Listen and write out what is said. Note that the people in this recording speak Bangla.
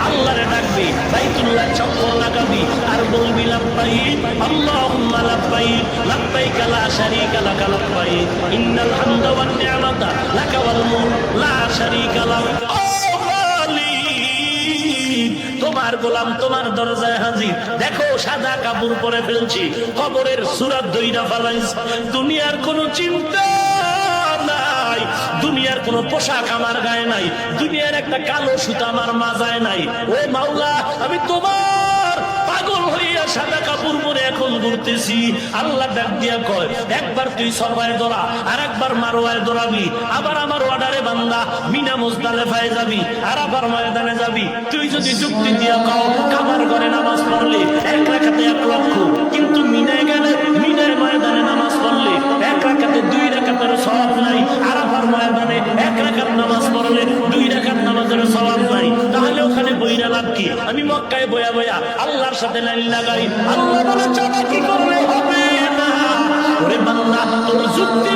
আল্লাহরে ডাকবি, বাইতুল্লাহ চক্কর লাগাবি আর বলবি লাব্বাইক আল্লাহুম্মা লাব্বাইক লাব্বাইক লা শারীকা লাকা লাব্বাইক ইন্নাল হামদা ওয়ান নি'মাতা লাকা ওয়াল মুলক লা শারীকা লাক। তোমার গোলাম তোমার দরজায় হাজির। দেখো সাদা কাপড় পরে ফেলছি, কবরের সূরা দইরা ফেলাইছি। দুনিয়ার কোনো চিন্তা নাই, দুনিয়ার কোনো পোশাক আমার গায়ে নাই, দুনিয়ার একটা কালো সুতা আমার মাজায় নাই। ও মাওলা, আমি তোমার পাগল হইয়া সাদা কাপড় পরে এখন ঘুরতেছি। আল্লাহ ডাক দিয়া কয়, একবার তুই সরবায় দৌড়া, আর একবার মারোয়ায় দৌড়াবি। আবার আমার অর্ডারে বান্দা মিনা মুজদালেফায় যাবি, আর আবার ময়দানে যাবি। তুই যদি যুক্তি দিয়া কও কাবার ঘরে নামাজ পড়লে 1 রাকাতে 1 লক্ষ, কিন্তু মিনায় গেলে মিনায় ময়দানে নামাজ পড়লে 1 রাকাতে 2 রাকাতের সওয়াব নাই, আর আবার ময়দানে 1 রাকাত নামাজ পড়লে 2 রাকাত নামাজের সওয়াব নাই। তাহলে ওখানে বইরা লাভ কি? আমি মক্কায় বয়া বয়া আল্লাহর সাথে লাইন লাগাই। আল্লাহ বলে চালাকি করলে হবে না। ওরে বান্দা, তোর যুক্তি